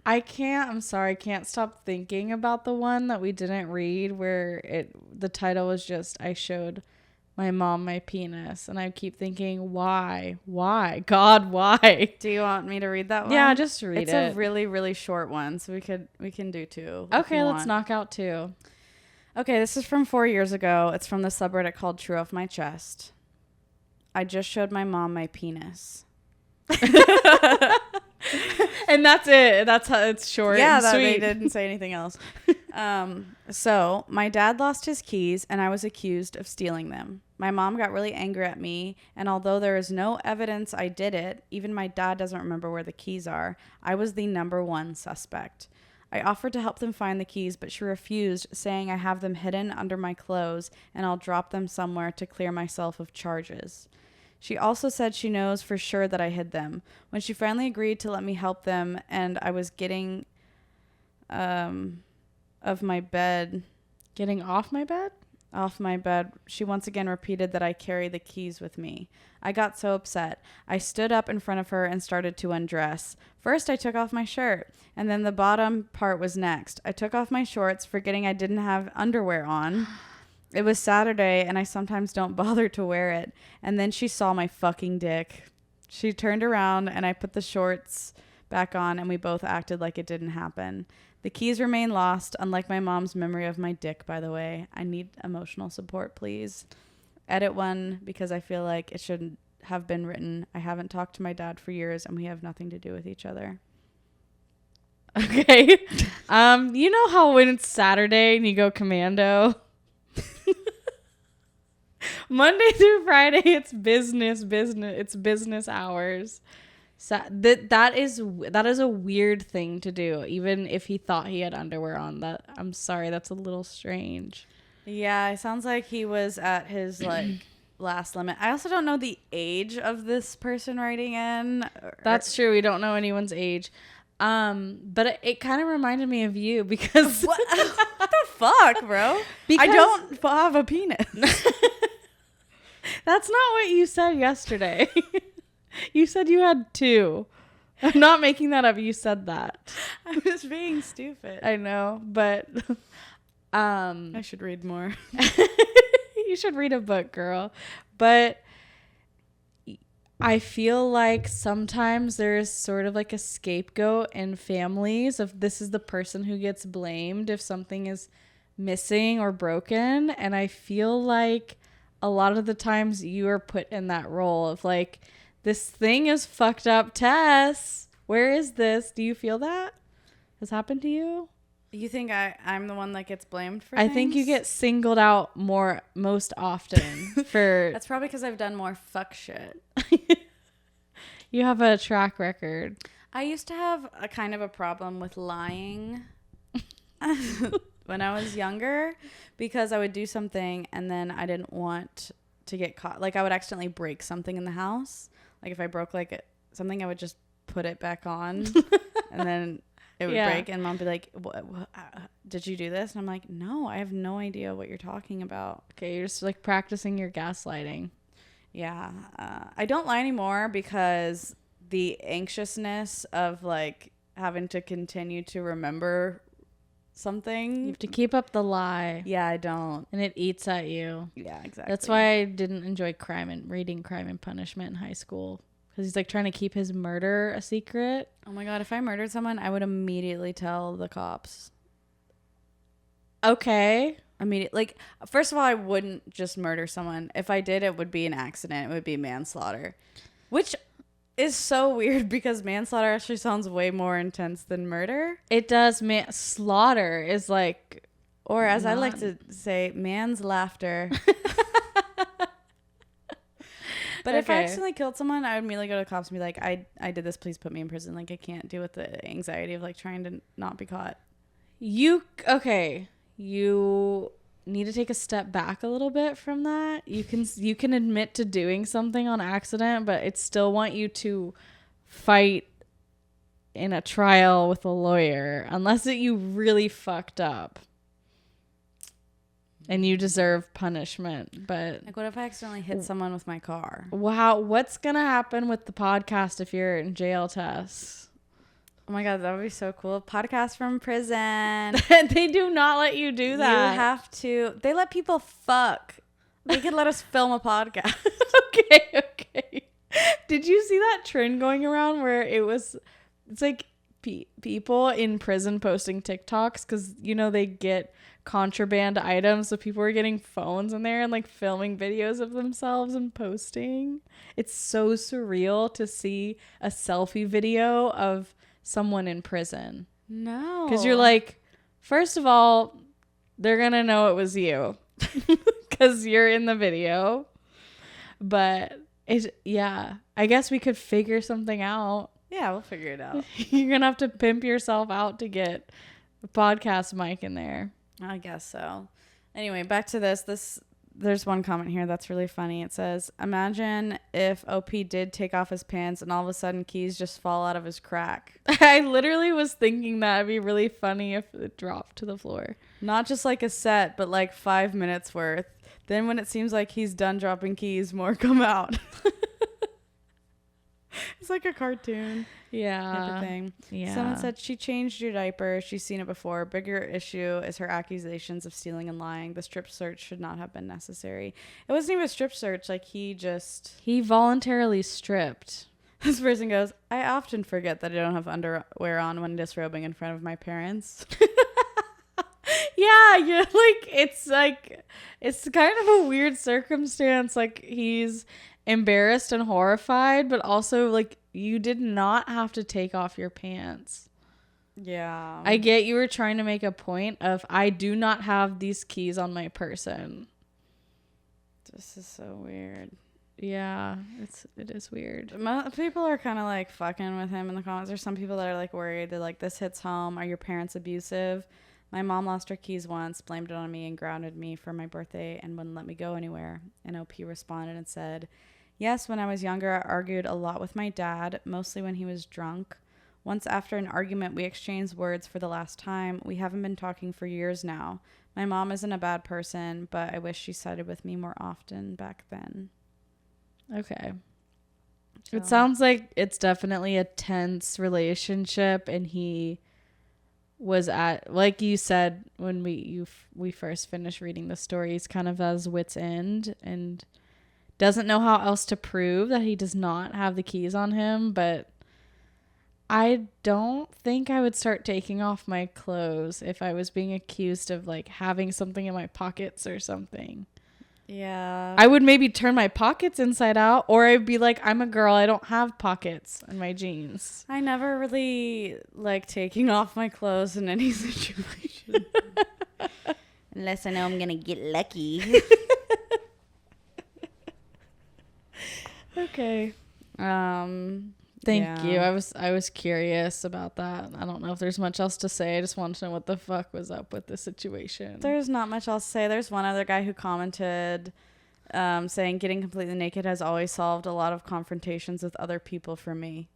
I'm sorry, I can't stop thinking about the one that we didn't read where the title was just, I showed my mom my penis. And I keep thinking, why? Why? God, why? Do you want me to read that one? Yeah, just read it. It's a really, really short one, so we can do two. Okay, let's knock out two. Okay, this is from 4 years ago. It's from the subreddit called True Off My Chest. I just showed my mom my penis. And that's it. That's how it's short. Yeah, and sweet. They didn't say anything else. So my dad lost his keys and I was accused of stealing them. My mom got really angry at me, and although there is no evidence I did it, even my dad doesn't remember where the keys are, I was the number one suspect. I offered to help them find the keys, but she refused, saying I have them hidden under my clothes and I'll drop them somewhere to clear myself of charges. She also said she knows for sure that I hid them. When she finally agreed to let me help them and I was getting off my bed, she once again repeated that I carry the keys with me. I got so upset. I stood up in front of her and started to undress. First, I took off my shirt, and then the bottom part was next. I took off my shorts, forgetting I didn't have underwear on. It was Saturday, and I sometimes don't bother to wear it. And then she saw my fucking dick. She turned around, and I put the shorts back on, and we both acted like it didn't happen. The keys remain lost, unlike my mom's memory of my dick, by the way. I need emotional support, please. Edit one, because I feel like it shouldn't have been written. I haven't talked to my dad for years, and we have nothing to do with each other. Okay. You know how when it's Saturday and you go commando? Monday through Friday, it's business. It's business hours. So that is a weird thing to do, even if he thought he had underwear on. That, I'm sorry, that's a little strange. Yeah, it sounds like he was at his last limit. I also don't know the age of this person writing in. That's true. We don't know anyone's age. But it kind of reminded me of you because what the fuck, bro? Because I don't have a penis. That's not what you said yesterday. You said you had two. I'm not making that up. You said that. I was being stupid. I know, but I should read more. You should read a book, girl. But I feel like sometimes there's sort of like a scapegoat in families of this is the person who gets blamed if something is missing or broken. And I feel like a lot of the times you are put in that role of like, this thing is fucked up, Tess. Where is this? Do you feel that has happened to you? You think I'm the one that gets blamed for I things? think you get singled out most often for... That's probably because I've done more fuck shit. You have a track record. I used to have a kind of a problem with lying when I was younger because I would do something and then I didn't want to get caught. Like I would accidentally break something in the house. Like if I broke something, I would just put it back on and then it would break and mom would be like, what, did you do this? And I'm like, no, I have no idea what you're talking about. Okay, you're just like practicing your gaslighting. Yeah. I don't lie anymore because the anxiousness of like having to continue to remember something. You have to keep up the lie. Yeah, I don't. And it eats at you. Yeah, exactly. That's why I didn't enjoy reading Crime and Punishment in high school. Because he's like trying to keep his murder a secret. Oh my God, if I murdered someone, I would immediately tell the cops. Okay. Like, first of all, I wouldn't just murder someone. If I did, it would be an accident. It would be manslaughter. Which is so weird because manslaughter actually sounds way more intense than murder. It does. Slaughter is like... Or as I like to say, man's laughter. But if I accidentally killed someone, I would immediately go to the cops and be like, I did this, please put me in prison. Like, I can't deal with the anxiety of like trying to not be caught. You need to take a step back a little bit from that. You can admit to doing something on accident, but it still want you to fight in a trial with a lawyer unless you really fucked up. And you deserve punishment, but... Like, what if I accidentally hit someone with my car? Wow, what's going to happen with the podcast if you're in jail, Tess? Oh my God, that would be so cool. Podcast from prison. They do not let you do that. You have to. They let people fuck. They could let us film a podcast. Okay. Did you see that trend going around where it's like people in prison posting TikToks because, you know, they get contraband items. So people were getting phones in there and like filming videos of themselves and posting. It's so surreal to see a selfie video of someone in prison. No. Because you're like, first of all, they're going to know it was you because you're in the video. But I guess we could figure something out. Yeah, we'll figure it out. You're going to have to pimp yourself out to get a podcast mic in there. I guess so. Anyway, back to this. There's one comment here that's really funny. It says, imagine if OP did take off his pants and all of a sudden keys just fall out of his crack. I literally was thinking that it'd be really funny if it dropped to the floor. Not just like a set, but like 5 minutes worth. Then when it seems like he's done dropping keys, more come out. It's like a cartoon. Yeah. Type of thing. Yeah. Someone said she changed your diaper. She's seen it before. Bigger issue is her accusations of stealing and lying. The strip search should not have been necessary. It wasn't even a strip search. Like he voluntarily stripped. This person goes, I often forget that I don't have underwear on when disrobing in front of my parents. Yeah, you're like, it's kind of a weird circumstance. Like he's embarrassed and horrified, but also like you did not have to take off your pants. Yeah. I get you were trying to make a point of I do not have these keys on my person. This is so weird. Yeah, it is weird. People are kind of like fucking with him in the comments. There's some people that are like worried. They're like, this hits home. Are your parents abusive? My mom lost her keys once, blamed it on me, and grounded me for my birthday and wouldn't let me go anywhere. And OP responded and said, yes, when I was younger, I argued a lot with my dad, mostly when he was drunk. Once after an argument, we exchanged words for the last time. We haven't been talking for years now. My mom isn't a bad person, but I wish she sided with me more often back then. Okay. So. It sounds like it's definitely a tense relationship, and he was at, like you said when we first finished reading the story, he's kind of at his wit's end and doesn't know how else to prove that he does not have the keys on him. But I don't think I would start taking off my clothes if I was being accused of like having something in my pockets or something. Yeah. I would maybe turn my pockets inside out, or I'd be like, I'm a girl, I don't have pockets in my jeans. I never really like taking off my clothes in any situation. Unless I know I'm going to get lucky. Okay. Thank you. I was curious about that. I don't know if there's much else to say. I just wanted to know what the fuck was up with the situation. There's not much else to say. There's one other guy who commented saying getting completely naked has always solved a lot of confrontations with other people for me.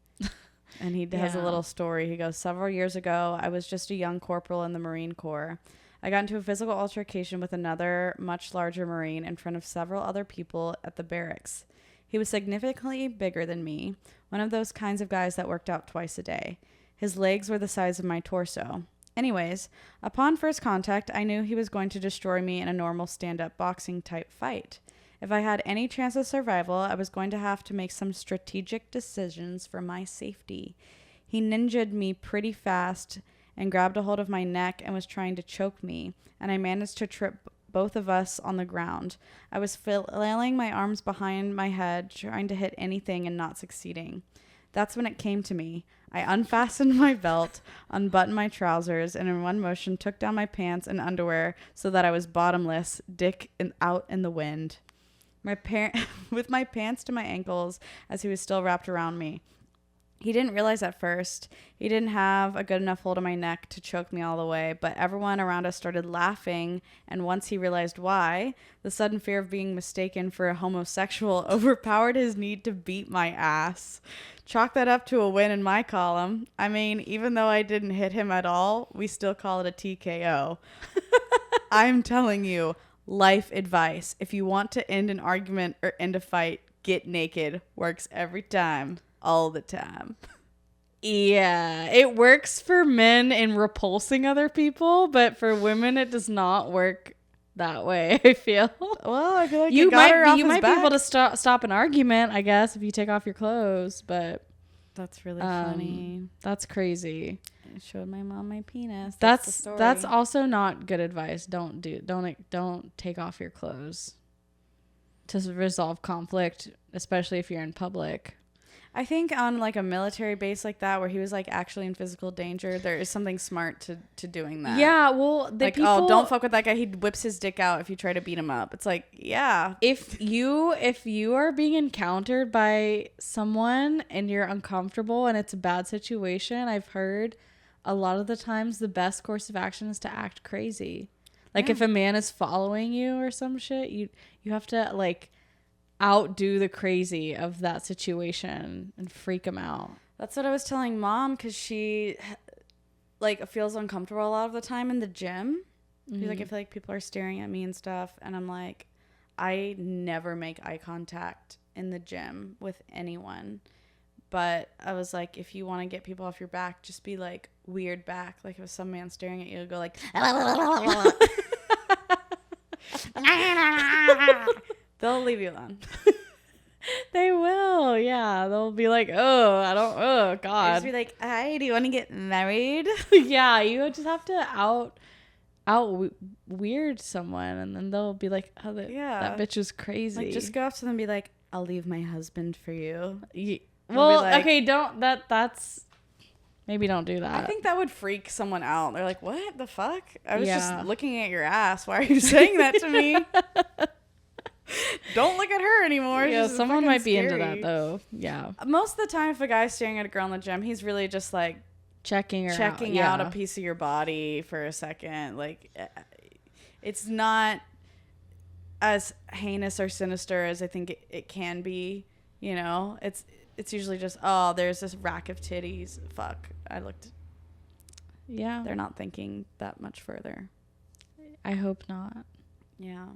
And he has a little story. He goes, several years ago, I was just a young corporal in the Marine Corps. I got into a physical altercation with another much larger Marine in front of several other people at the barracks. He was significantly bigger than me, one of those kinds of guys that worked out twice a day. His legs were the size of my torso. Anyways, upon first contact, I knew he was going to destroy me in a normal stand-up boxing type fight. If I had any chance of survival, I was going to have to make some strategic decisions for my safety. He ninja'd me pretty fast and grabbed a hold of my neck and was trying to choke me, and I managed to trip both of us on the ground. I was flailing my arms behind my head, trying to hit anything and not succeeding. That's when it came to me. I unfastened my belt, unbuttoned my trousers, and in one motion took down my pants and underwear so that I was bottomless, dick out in the wind. With my pants to my ankles as he was still wrapped around me. He didn't realize at first. He didn't have a good enough hold on my neck to choke me all the way, but everyone around us started laughing, and once he realized why, the sudden fear of being mistaken for a homosexual overpowered his need to beat my ass. Chalk that up to a win in my column. I mean, even though I didn't hit him at all, we still call it a TKO. I'm telling you, life advice. If you want to end an argument or end a fight, get naked. Works every time. All the time. Yeah, it works for men in repulsing other people, but for women, it does not work that way. I feel. Well, I feel like you got her off his be able back. to stop an argument, I guess, if you take off your clothes. But That's really funny. that's crazy. I showed my mom my penis. That's also not good advice. Don't take off your clothes to resolve conflict, especially if you're in public. I think on like a military base like that where he was like actually in physical danger, there is something smart to doing that. Yeah, well, oh, don't fuck with that guy. He whips his dick out if you try to beat him up. It's like, yeah. If you are being encountered by someone and you're uncomfortable and it's a bad situation, I've heard a lot of the times the best course of action is to act crazy. Like if a man is following you or some shit, you have to like outdo the crazy of that situation and freak him out. That's what I was telling Mom, because she like feels uncomfortable a lot of the time in the gym. She's like, I feel like people are staring at me and stuff, and I'm like, I never make eye contact in the gym with anyone. But I was like, if you want to get people off your back, just be like weird back. Like if some man staring at you, go like they'll leave you alone. They will, yeah. They'll be like, oh God. Just be like, hi, do you want to get married? Yeah, you just have to weird someone, and then they'll be like, oh, that bitch is crazy. Like, just go up to them and be like, I'll leave my husband for you. Well, like, okay, that's maybe don't do that. I think that would freak someone out. They're like, what the fuck? I was just looking at your ass. Why are you saying that to me? Don't look at her anymore. Yeah, someone might be into that though. Yeah. Most of the time, if a guy's staring at a girl in the gym, he's really just like checking out a piece of your body for a second. Like, it's not as heinous or sinister as I think it can be. You know, it's usually just, oh, there's this rack of titties. Fuck, I looked. Yeah, they're not thinking that much further. I hope not. Yeah.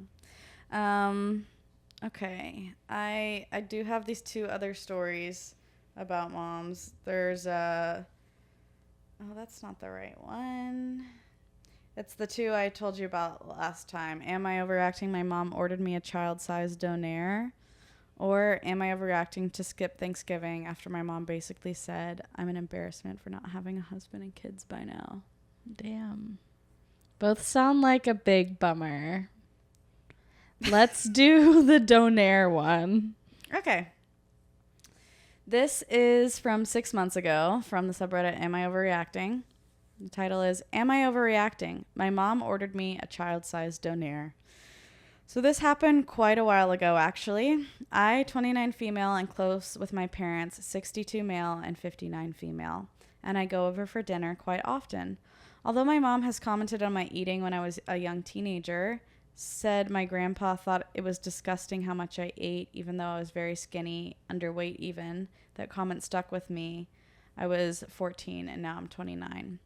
Okay. I do have these two other stories about moms. There's oh, that's not the right one. It's the two I told you about last time. Am I overreacting? My mom ordered me a child-sized donaire. Or am I overreacting to skip Thanksgiving after my mom basically said I'm an embarrassment for not having a husband and kids by now? Damn. Both sound like a big bummer. Let's do the donaire one. Okay. This is from 6 months ago from the subreddit Am I Overreacting? The title is Am I Overreacting? My mom ordered me a child-sized donaire. So this happened quite a while ago, actually. I, 29 female and close with my parents, 62 male and 59 female. And I go over for dinner quite often. Although my mom has commented on my eating when I was a young teenager, said my grandpa thought it was disgusting how much I ate, even though I was very skinny, underweight even. That comment stuck with me. I was 14 and now I'm 29.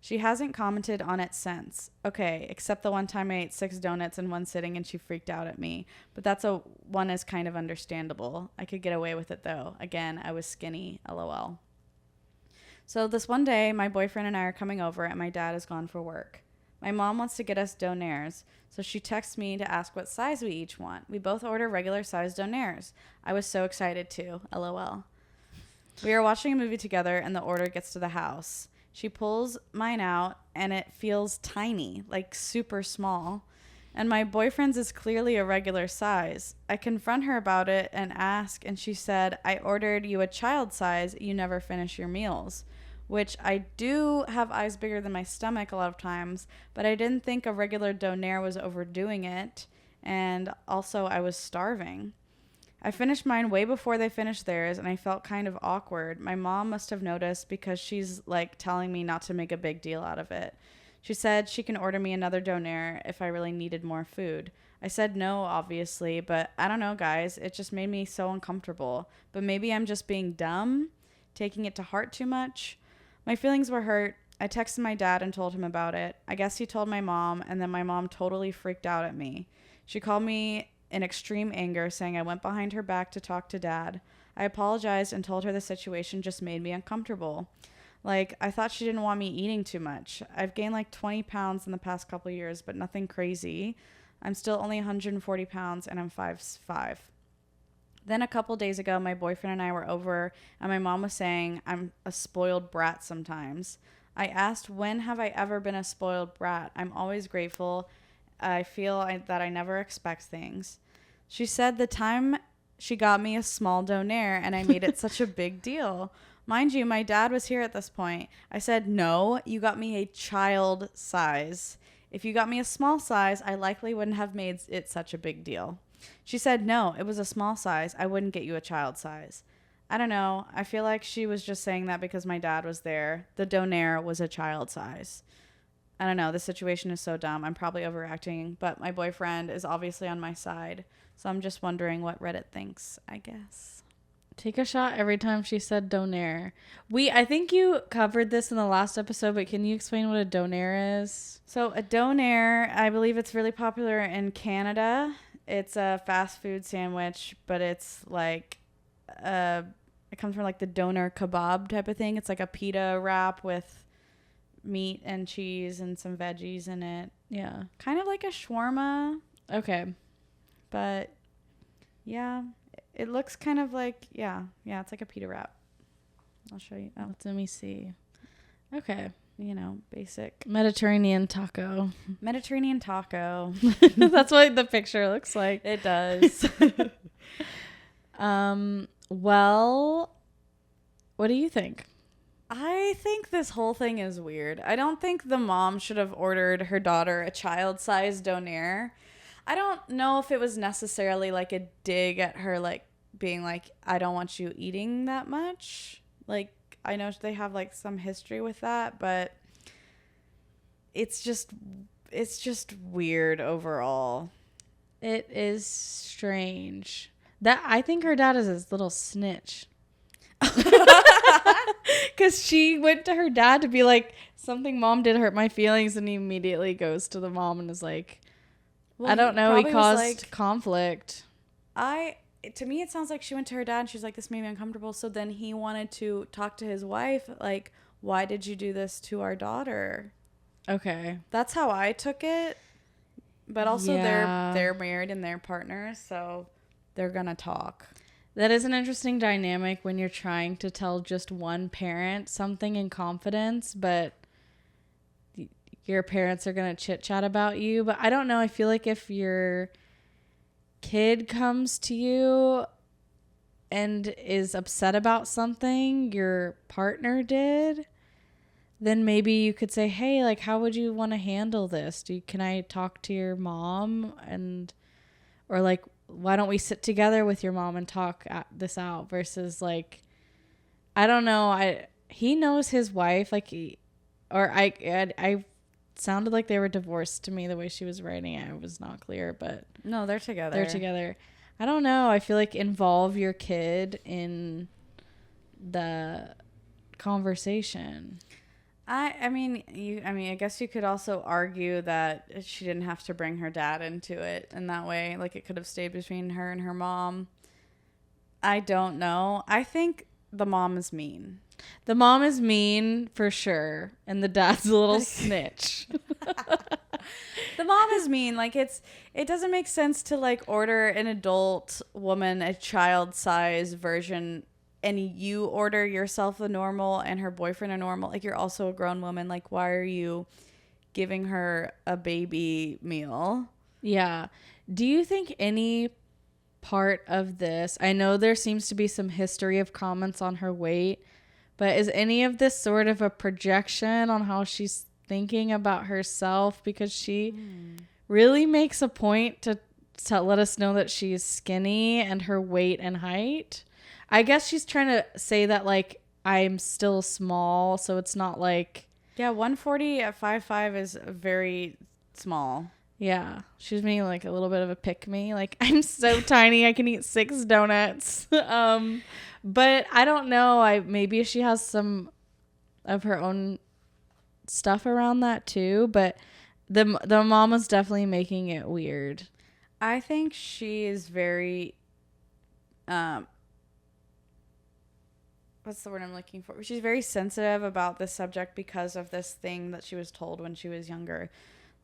She hasn't commented on it since. Okay, except the one time I ate 6 donuts in one sitting and she freaked out at me. But one is kind of understandable. I could get away with it though. Again, I was skinny, lol. So this one day, my boyfriend and I are coming over and my dad is gone for work. My mom wants to get us donaires, so she texts me to ask what size we each want. We both order regular size donaires. I was so excited too, lol. We are watching a movie together and the order gets to the house. She pulls mine out and it feels tiny, like super small. And my boyfriend's is clearly a regular size. I confront her about it and ask, and she said, I ordered you a child size. You never finish your meals. Which I do have eyes bigger than my stomach a lot of times, but I didn't think a regular donaire was overdoing it. And also I was starving. I finished mine way before they finished theirs, and I felt kind of awkward. My mom must have noticed because she's like telling me not to make a big deal out of it. She said she can order me another donaire if I really needed more food. I said no, obviously, but I don't know, guys. It just made me so uncomfortable. But maybe I'm just being dumb, taking it to heart too much. My feelings were hurt. I texted my dad and told him about it. I guess he told my mom, and then my mom totally freaked out at me. She called me in extreme anger, saying I went behind her back to talk to dad. I apologized and told her the situation just made me uncomfortable. Like, I thought she didn't want me eating too much. I've gained like 20 pounds in the past couple of years, but nothing crazy. I'm still only 140 pounds and I'm 5'5". Then a couple days ago, my boyfriend and I were over, and my mom was saying I'm a spoiled brat sometimes. I asked, when have I ever been a spoiled brat? I'm always grateful. I feel that I never expect things. She said the time she got me a small donaire, and I made it such a big deal. Mind you, my dad was here at this point. I said, no, you got me a child size. If you got me a small size, I likely wouldn't have made it such a big deal. She said, no, it was a small size. I wouldn't get you a child size. I don't know. I feel like she was just saying that because my dad was there. The donaire was a child size. I don't know. This situation is so dumb. I'm probably overacting, but my boyfriend is obviously on my side. So I'm just wondering what Reddit thinks, I guess. Take a shot every time she said donaire. I think you covered this in the last episode, but can you explain what a donaire is? So a donaire, I believe it's really popular in Canada. It's a fast food sandwich, but it's like it comes from like the doner kebab type of thing. It's like a pita wrap with meat and cheese and some veggies in it. Yeah. Kind of like a shawarma. Okay. But yeah, it looks kind of like, it's like a pita wrap. I'll show you. Oh, Let me see. Okay. Basic. Mediterranean taco. Mediterranean taco. That's what the picture looks like. It does. Well, what do you think? I think this whole thing is weird. I don't think the mom should have ordered her daughter a child-sized donaire. I don't know if it was necessarily like a dig at her, like being like, I don't want you eating that much. Like, I know they have like some history with that, but it's just weird overall. It is strange. I think her dad is a little snitch. Because she went to her dad to be like, something mom did hurt my feelings, and he immediately goes to the mom and is like, well, I don't know, he caused conflict. To me, it sounds like she went to her dad and she's like, this made me uncomfortable. So then he wanted to talk to his wife, like, why did you do this to our daughter? Okay. That's how I took it. But also they're married and they're partners, so they're going to talk. That is an interesting dynamic when you're trying to tell just one parent something in confidence, but your parents are going to chit chat about you. But I don't know. I feel like if your kid comes to you and is upset about something your partner did, then maybe you could say, hey, like, how would you want to handle this? Can I talk to your mom? Or like, why don't we sit together with your mom and talk this out versus like, I don't know. He knows his wife, like, I sounded like they were divorced to me the way she was writing it. It was not clear, but no, they're together. They're together. I don't know. I feel like involve your kid in the conversation. I guess you could also argue that she didn't have to bring her dad into it in that way. Like, it could have stayed between her and her mom. I don't know. I think the mom is mean. The mom is mean for sure, and the dad's a little snitch. The mom is mean. Like, it doesn't make sense to like order an adult woman a child-size version, and you order yourself a normal and her boyfriend a normal. Like, you're also a grown woman. Like, why are you giving her a baby meal? Yeah. Do you think any part of this, I know there seems to be some history of comments on her weight, but is any of this sort of a projection on how she's thinking about herself? Because she really makes a point to let us know that she's skinny and her weight and height. I guess she's trying to say that, like, I'm still small, so it's not like... Yeah, 140 at 5'5" is very small. Yeah. She's being, like, a little bit of a pick-me. Like, I'm so tiny, I can eat 6 donuts. But I don't know. Maybe she has some of her own stuff around that, too. But the mom was definitely making it weird. I think she is very... what's the word I'm looking for? She's very sensitive about this subject because of this thing that she was told when she was younger.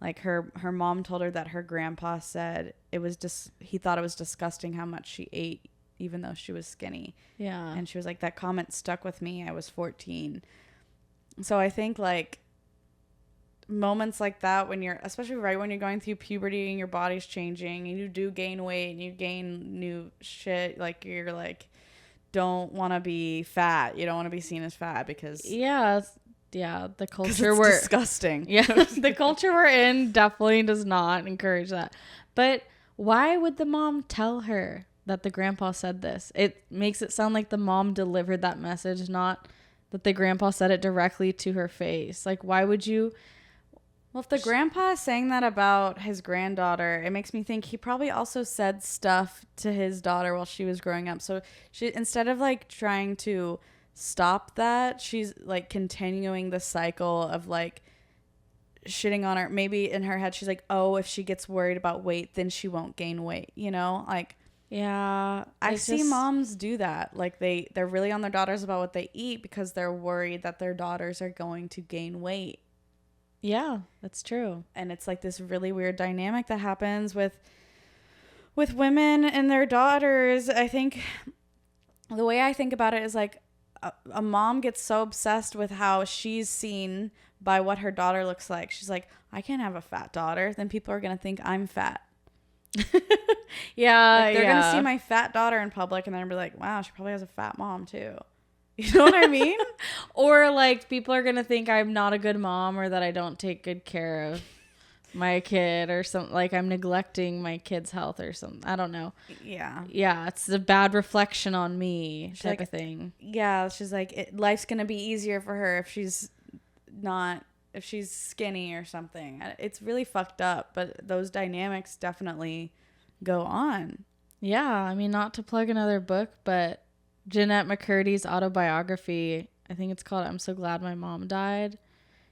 Like her mom told her that her grandpa said it was just he thought it was disgusting how much she ate even though she was skinny. Yeah. And she was like, that comment stuck with me. I was 14. So I think like moments like that when you're, especially right when you're going through puberty and your body's changing and you do gain weight and you gain new shit, like you're like, don't want to be fat. You don't want to be seen as fat because the culture it's disgusting. Yeah, the culture we're in definitely does not encourage that. But why would the mom tell her that the grandpa said this? It makes it sound like the mom delivered that message, not that the grandpa said it directly to her face. Like, why would you? Well, if the grandpa is saying that about his granddaughter, it makes me think he probably also said stuff to his daughter while she was growing up. So she, instead of like trying to stop that, she's like continuing the cycle of like shitting on her. Maybe in her head, she's like, oh, if she gets worried about weight, then she won't gain weight. You know, like, Yeah, I see moms do that. Like they're really on their daughters about what they eat because they're worried that their daughters are going to gain weight. Yeah, that's true. And it's like this really weird dynamic that happens with women and their daughters. I think the way I think about it is like a mom gets so obsessed with how she's seen by what her daughter looks like. She's like, I can't have a fat daughter. Then people are going to think I'm fat. Yeah, like they're going to see my fat daughter in public and then be like, wow, she probably has a fat mom too. You know what I mean? Or like people are going to think I'm not a good mom or that I don't take good care of my kid or something, like I'm neglecting my kid's health or something. I don't know. Yeah, it's a bad reflection on me type of thing. Yeah, she's like, life's gonna be easier for her if she's skinny or something. It's really fucked up, but those dynamics definitely go on. Yeah, I mean, not to plug another book, but Jeanette McCurdy's autobiography, I think it's called I'm So Glad My Mom Died.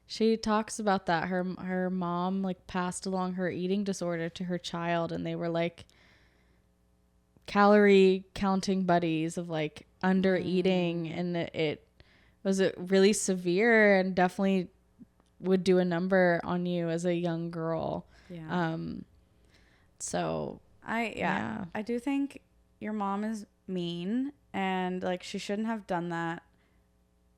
She talks about that. Her mom like passed along her eating disorder to her child, and they were like calorie counting buddies of like under eating, and it was really severe and definitely would do a number on you as a young girl. Yeah. So I do think your mom is mean and like she shouldn't have done that.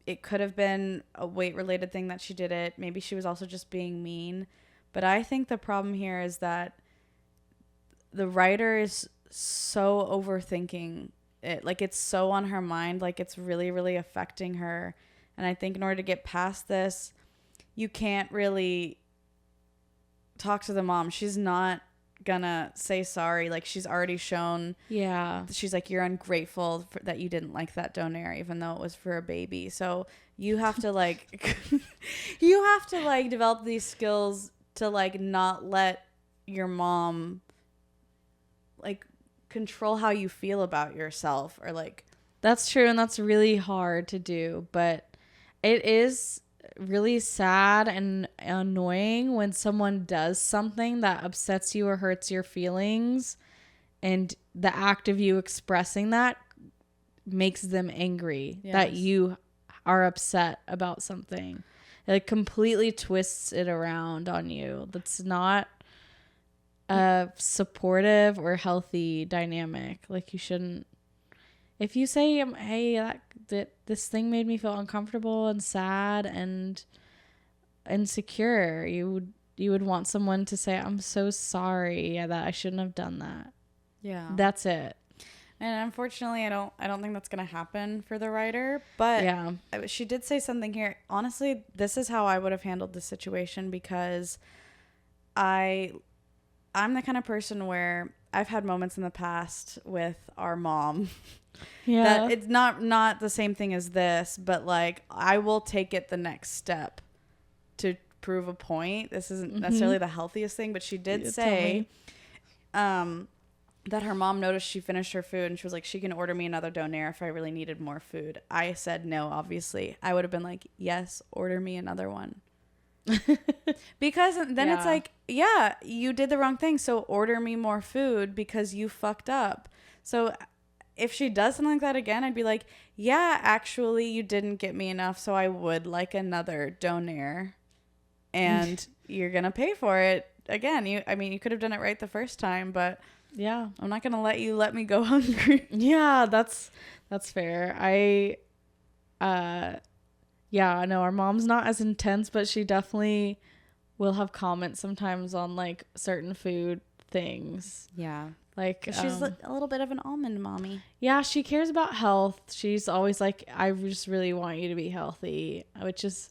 It could have been a weight related thing that she did it. Maybe she was also just being mean. But I think the problem here is that the writer is so overthinking it. Like it's so on her mind. Like it's really, really affecting her. And I think in order to get past this, you can't really talk to the mom. She's not gonna say sorry. Like she's already shown, she's like, you're ungrateful that you didn't like that donair even though it was for a baby. So you have to like develop these skills to like not let your mom like control how you feel about yourself, or like that's true, and that's really hard to do, but it is really sad and annoying when someone does something that upsets you or hurts your feelings, and the act of you expressing that makes them angry that you are upset about something. It like completely twists it around on you. That's not a supportive or healthy dynamic. Like you shouldn't. If you say, hey, this thing made me feel uncomfortable and sad and insecure, you would want someone to say, I'm so sorry that I shouldn't have done that. Yeah. That's it. And unfortunately, I don't think that's going to happen for the writer. But yeah, she did say something here. Honestly, this is how I would have handled the situation, because I'm the kind of person where I've had moments in the past with our mom. Yeah. That it's not the same thing as this, but like I will take it the next step to prove a point. This isn't necessarily the healthiest thing, but she did say that her mom noticed she finished her food and she was like, she can order me another donair if I really needed more food. I said no, obviously. I would have been like, yes, order me another one. Because then it's like, yeah, you did the wrong thing, so order me more food because you fucked up. So if she does something like that again, I'd be like, yeah, actually, you didn't get me enough, so I would like another donaire. And you're going to pay for it. Again, you could have done it right the first time, but Yeah. I'm not going to let me go hungry. Yeah, that's fair. Yeah, no, our mom's not as intense, but she definitely will have comments sometimes on like certain food things. Yeah. Like She's a little bit of an almond mommy. yeah, she cares about health. She's always like, I just really want you to be healthy, which is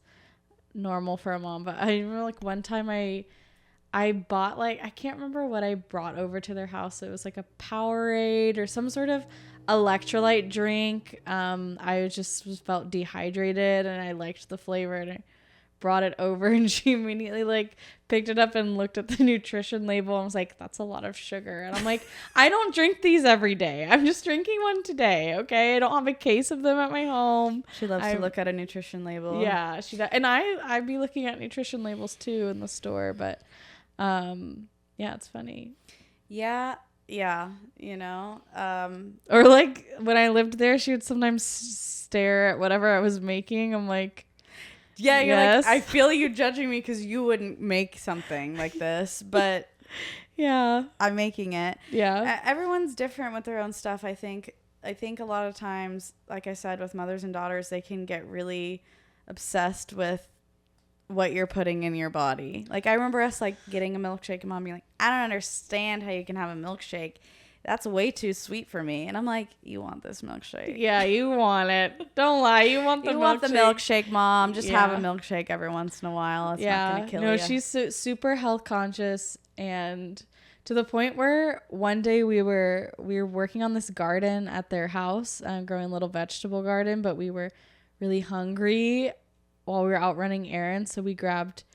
normal for a mom. But I remember like one time I bought like, I can't remember what I brought over to their house. It was like a Powerade or some sort of electrolyte drink. I just felt dehydrated and I liked the flavor and I brought it over and she immediately like picked it up and looked at the nutrition label and was like, that's a lot of sugar. And I'm like, I don't drink these every day. I'm just drinking one today. Okay. I don't have a case of them at my home. She loves to look at a nutrition label. Yeah, she does. And I'd be looking at nutrition labels too in the store, but yeah, it's funny. Yeah, you know. Or like when I lived there, she would sometimes stare at whatever I was making. I'm like, yeah, you're yes. like, I feel you judging me because you wouldn't make something like this, but yeah, I'm making it. Yeah. Everyone's different with their own stuff. I think a lot of times, like I said, with mothers and daughters, they can get really obsessed with what you're putting in your body. Like I remember us like getting a milkshake and mom being like, I don't understand how you can have a milkshake. That's way too sweet for me. And I'm like, you want this milkshake? Yeah, you want it. Don't lie. You want the milkshake, mom. Just have a milkshake every once in a while. It's not going to kill you. No, she's super health conscious, and to the point where one day we were working on this garden at their house, growing a little vegetable garden, but we were really hungry while we were out running errands, so we grabbed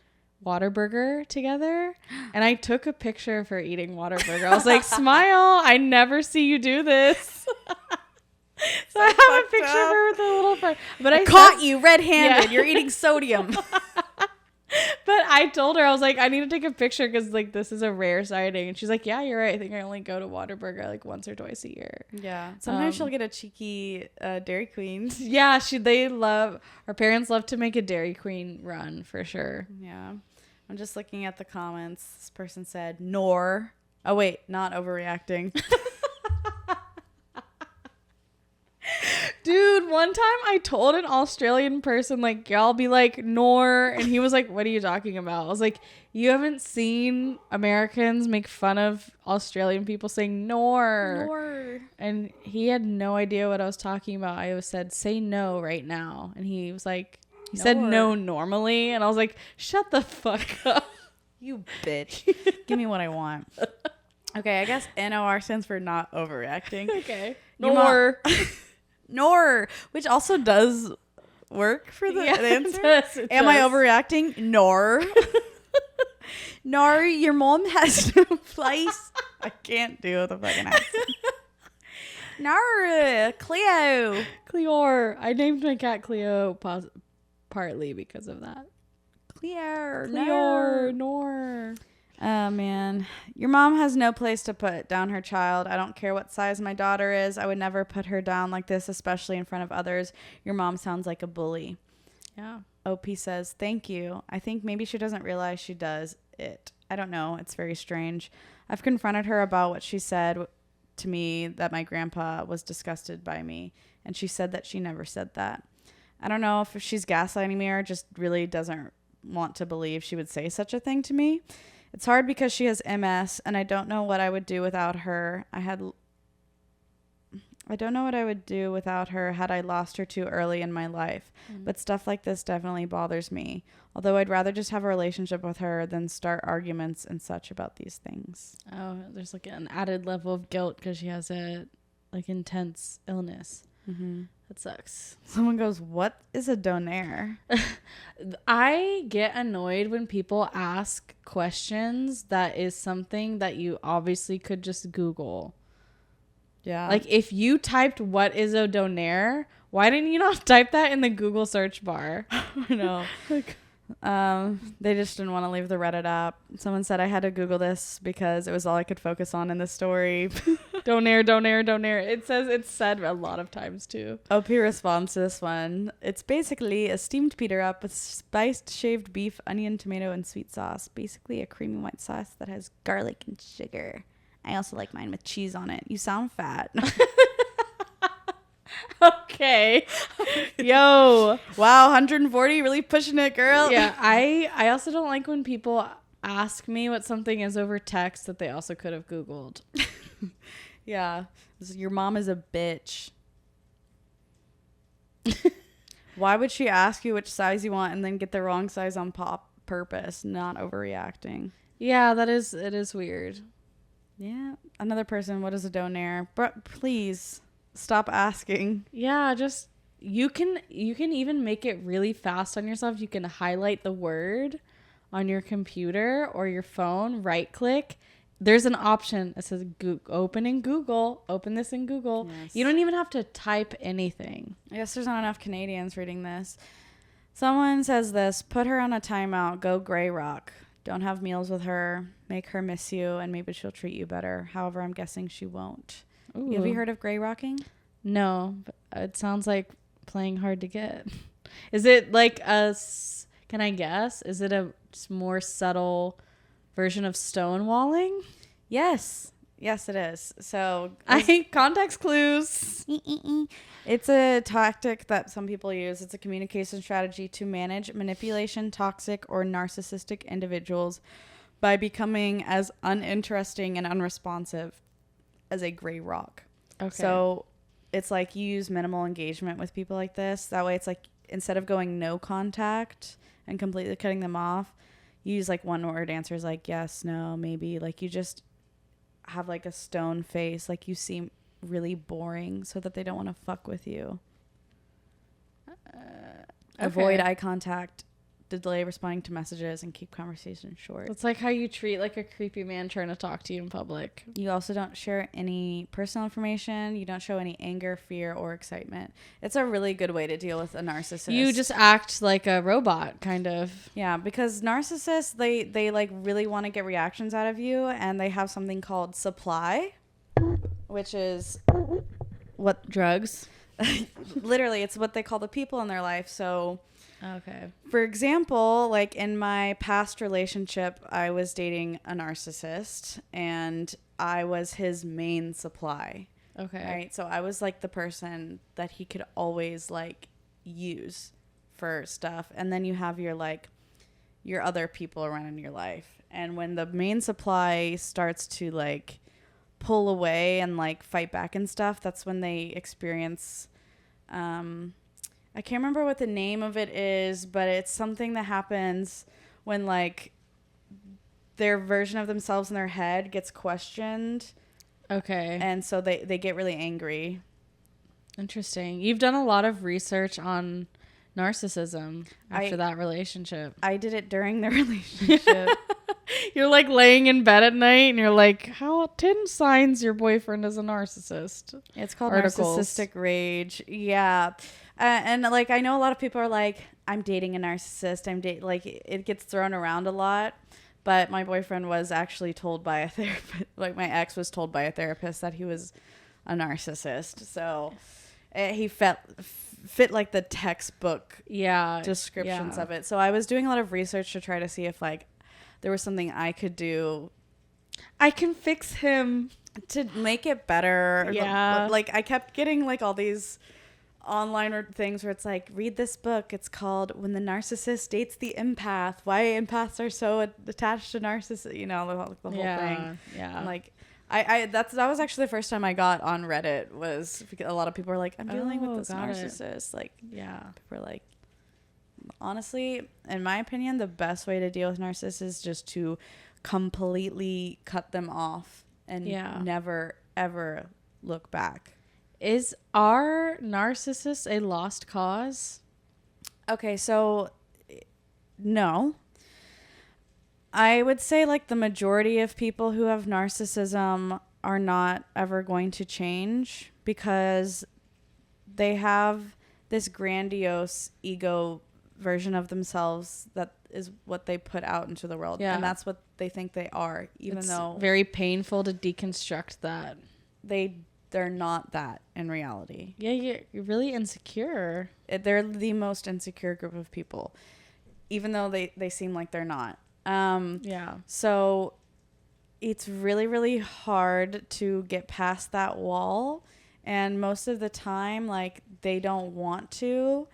Whataburger together, and I took a picture of her eating Whataburger. I was like, smile, I never see you do this. So I have a picture of her with a little friend. But I caught you red-handed. Yeah. You're eating sodium. But I told her, I was like, I need to take a picture because like this is a rare sighting. And she's like, yeah, you're right. I think I only go to Whataburger like once or twice a year. Yeah. Sometimes she'll get a cheeky Dairy Queen. Yeah, our parents love to make a Dairy Queen run for sure. Yeah. I'm just looking at the comments. This person said, nor. Oh, wait, not overreacting. Dude, one time I told an Australian person, like, y'all be like, nor. And he was like, what are you talking about? I was like, you haven't seen Americans make fun of Australian people saying nor. Nor. And he had no idea what I was talking about. I said, say no right now. And he was like, he said no normally. And I was like, shut the fuck up. You bitch. Give me what I want. Okay, I guess NOR stands for not overreacting. Okay. Nor, which also does work for the answer. It Am I overreacting? Nor. Nor, your mom has no place. I can't do the fucking accent. Nor, Cleo. Cleor. I named my cat Cleo partly because of that. Cleor. Nor. Oh, man. Your mom has no place to put down her child. I don't care what size my daughter is. I would never put her down like this, especially in front of others. Your mom sounds like a bully. Yeah. OP says, thank you. I think maybe she doesn't realize she does it. I don't know. It's very strange. I've confronted her about what she said to me, that my grandpa was disgusted by me. And she said that she never said that. I don't know if she's gaslighting me or just really doesn't want to believe she would say such a thing to me. It's hard because she has MS, and I don't know what I would do without her. I don't know what I would do without her had I lost her too early in my life. But stuff like this definitely bothers me. Although I'd rather just have a relationship with her than start arguments and such about these things. Oh, there's like an added level of guilt because she has a like intense illness. Mm-hmm. That sucks. Someone goes, what is a donaire? I get annoyed when people ask questions that is something that you obviously could just Google. Yeah. Like if you typed what is a donaire, why didn't you not type that in the Google search bar? I know. Like, They just didn't want to leave the Reddit app. Someone said I had to Google this because it was all I could focus on in the story. Don't air, don't air, don't air. It's said a lot of times too. OP responds to this one. It's basically a steamed pita wrap with spiced shaved beef, onion, tomato, and sweet sauce. Basically a creamy white sauce that has garlic and sugar. I also like mine with cheese on it. You sound fat. Okay. Yo. Wow, 140, really pushing it, girl. Yeah, I also don't like when people ask me what something is over text that they also could have Googled. Yeah. Your mom is a bitch. Why would she ask you which size you want and then get the wrong size on purpose? Not overreacting. Yeah, it is weird. Yeah. Another person, what is a donaire? But please stop asking. Yeah, just you can even make it really fast on yourself. You can highlight the word on your computer or your phone, right click. There's an option that says open in Google. Open this in Google. Yes. You don't even have to type anything. I guess there's not enough Canadians reading this. Someone says this, put her on a timeout, go gray rock. Don't have meals with her, make her miss you, and maybe she'll treat you better. However, I'm guessing she won't. Ooh. Have you heard of gray rocking? No, but it sounds like playing hard to get. Is it like can I guess? Is it a more subtle version of stonewalling? Yes. Yes, it is. So context clues. It's a tactic that some people use. It's a communication strategy to manage manipulation, toxic, or narcissistic individuals by becoming as uninteresting and unresponsive as a gray rock. Okay. So it's like you use minimal engagement with people like this. That way it's like instead of going no contact and completely cutting them off, you use like one word answers like yes, no, maybe. Like you just have like a stone face. Like you seem really boring so that they don't want to fuck with you. Avoid eye contact, delay responding to messages, and keep conversations short. It's like how you treat like a creepy man trying to talk to you in public. You also don't share any personal information. You don't show any anger, fear, or excitement. It's a really good way to deal with a narcissist. You just act like a robot, kind of. Yeah, because narcissists, they like really want to get reactions out of you, and they have something called supply, which is what drugs. Literally, it's what they call the people in their life. So okay. For example, like in my past relationship, I was dating a narcissist and I was his main supply. Okay. Right. So I was like the person that he could always like use for stuff. And then you have your like your other people around in your life. And when the main supply starts to like pull away and like fight back and stuff, that's when they experience I can't remember what the name of it is, but it's something that happens when like their version of themselves in their head gets questioned. Okay. And so they get really angry. Interesting. You've done a lot of research on narcissism after that relationship. I did it during the relationship. You're like laying in bed at night and you're like, how 10 signs your boyfriend is a narcissist. It's called narcissistic rage. Yeah. And like, I know a lot of people are like, I'm dating a narcissist. Like it gets thrown around a lot, but my boyfriend was actually told by a therapist, like my ex was told by a therapist that he was a narcissist. So he fit like the textbook descriptions of it. So I was doing a lot of research to try to see if like there was something I could do. I can fix him to make it better. Yeah. Like I kept getting like all these online things where it's like, read this book. It's called When the Narcissist Dates the Empath. Why empaths are so attached to narcissists. You know, the whole thing. Yeah. And like that was actually the first time I got on Reddit was because a lot of people are like, I'm dealing with this narcissist. Like, yeah, people are like, honestly, in my opinion, the best way to deal with narcissists is just to completely cut them off and never, ever look back. Is our narcissist a lost cause? Okay, so no. I would say like the majority of people who have narcissism are not ever going to change because they have this grandiose ego version of themselves that is what they put out into the world. Yeah. And that's what they think they are, even though very painful to deconstruct that. they're not that in reality. Yeah, you're really insecure. They're the most insecure group of people, even though they seem like they're not. Yeah. So it's really, really hard to get past that wall. And most of the time, like, they don't want to.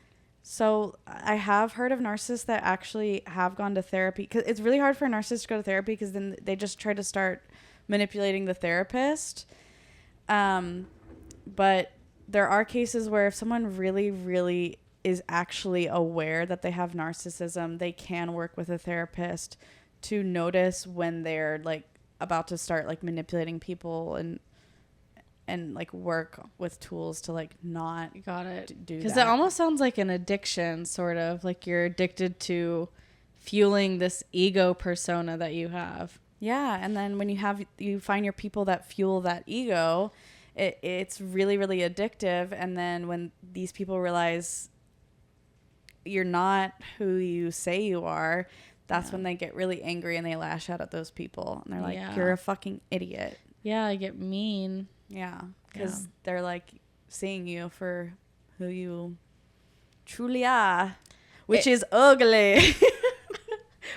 So I have heard of narcissists that actually have gone to therapy. Because it's really hard for a narcissist to go to therapy because then they just try to start manipulating the therapist. But there are cases where if someone really, really is actually aware that they have narcissism, they can work with a therapist to notice when they're like about to start like manipulating people and like work with tools to like not You got it. do that. Because it almost sounds like an addiction, sort of like you're addicted to fueling this ego persona that you have. Yeah, and then when you find your people that fuel that ego, it's really, really addictive. And then when these people realize you're not who you say you are, that's when they get really angry and they lash out at those people. And they're like, you're a fucking idiot. Yeah, I get mean. Yeah, because they're like seeing you for who you truly are, which is ugly.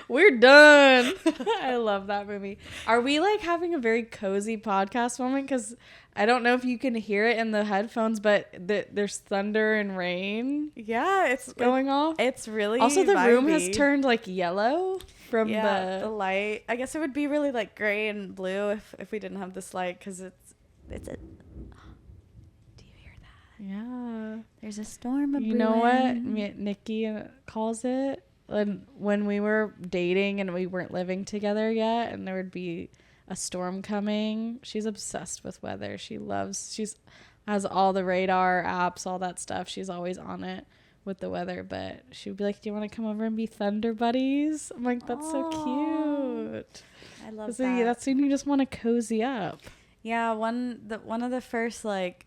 We're done. I love that movie. Are we like having a very cozy podcast moment? Because I don't know if you can hear it in the headphones, but there's thunder and rain. Yeah, it's going off. It's really also the vibey. room has turned like yellow from the light. I guess it would be really like gray and blue if we didn't have this light because it's a. Do you hear that? Yeah. There's a storm. You know what Nikki calls it? When we were dating and we weren't living together yet, and there would be a storm coming. She's obsessed with weather. She's has all the radar apps, all that stuff. She's always on it with the weather, but she would be like, do you want to come over and be thunder buddies? I'm like, that's so cute. I love that. that. That's when you just want to cozy up. Yeah, one of the first like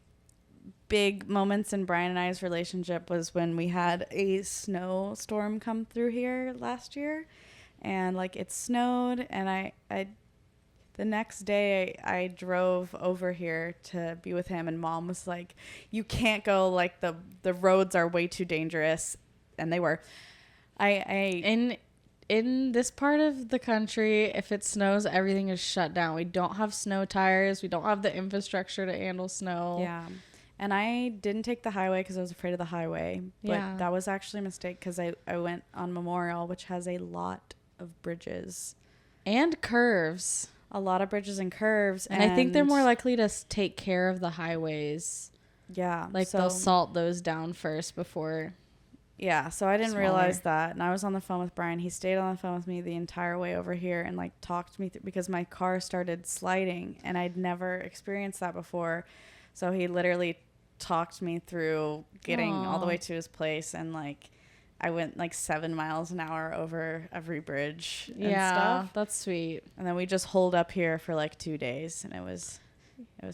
big moments in Brian and I's relationship was when we had a snowstorm come through here last year, and like it snowed, and I the next day I drove over here to be with him, and Mom was like, you can't go, like the roads are way too dangerous, and they were. In this part of the country, if it snows, everything is shut down. We don't have snow tires. We don't have the infrastructure to handle snow. Yeah. And I didn't take the highway because I was afraid of the highway. But that was actually a mistake because I went on Memorial, which has a lot of bridges. And curves. A lot of bridges and curves. And I think they're more likely to take care of the highways. Yeah. Like they'll salt those down first before... Yeah, so I didn't realize that. And I was on the phone with Brian. He stayed on the phone with me the entire way over here and like talked me through because my car started sliding and I'd never experienced that before. So he literally talked me through getting all the way to his place, and like I went like 7 miles an hour over every bridge and stuff. That's sweet. And then we just holed up here for like 2 days, and it was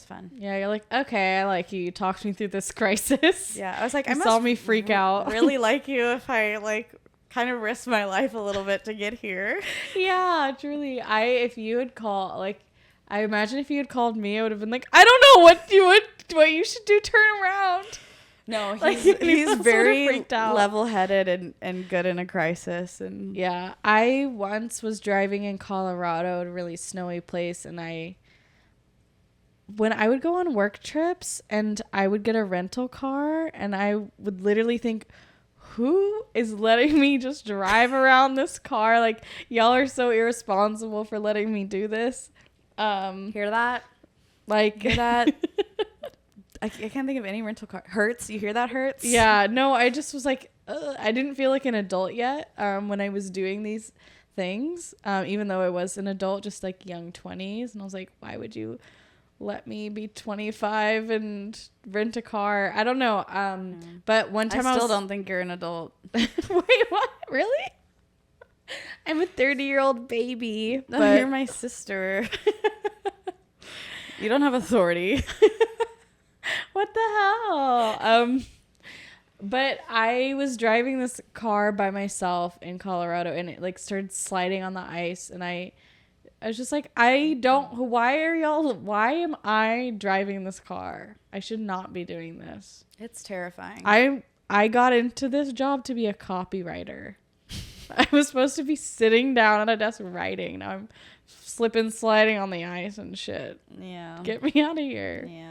fun. Yeah, you're like, okay, I like you. You talked me through this crisis. Yeah, I was like, I saw me freak out. Really like you if I like kind of risked my life a little bit to get here. Yeah, truly. If you had called, like, I imagine if you had called me, I would have been like, I don't know what you should do. Turn around. No, he's very freaked out. Level-headed and good in a crisis. And yeah, I once was driving in Colorado, a really snowy place, and when I would go on work trips and I would get a rental car, and I would literally think, who is letting me just drive around this car? Like, y'all are so irresponsible for letting me do this. Hear that? Like, hear that? I can't think of any rental car. Hertz? You hear that, Hertz? Yeah, no, I just was like, I didn't feel like an adult yet when I was doing these things, even though I was an adult, just like young 20s. And I was like, why would you let me be 25 and rent a car? I don't know. But one time I still don't think you're an adult. Wait, what? Really? I'm a 30-year-old baby. No, but you're my sister. You don't have authority. What the hell? But I was driving this car by myself in Colorado, and it like started sliding on the ice, and I was just like, why am I driving this car? I should not be doing this. It's terrifying. I got into this job to be a copywriter. I was supposed to be sitting down at a desk writing. Now I'm slipping, sliding on the ice and shit. Yeah. Get me out of here. Yeah.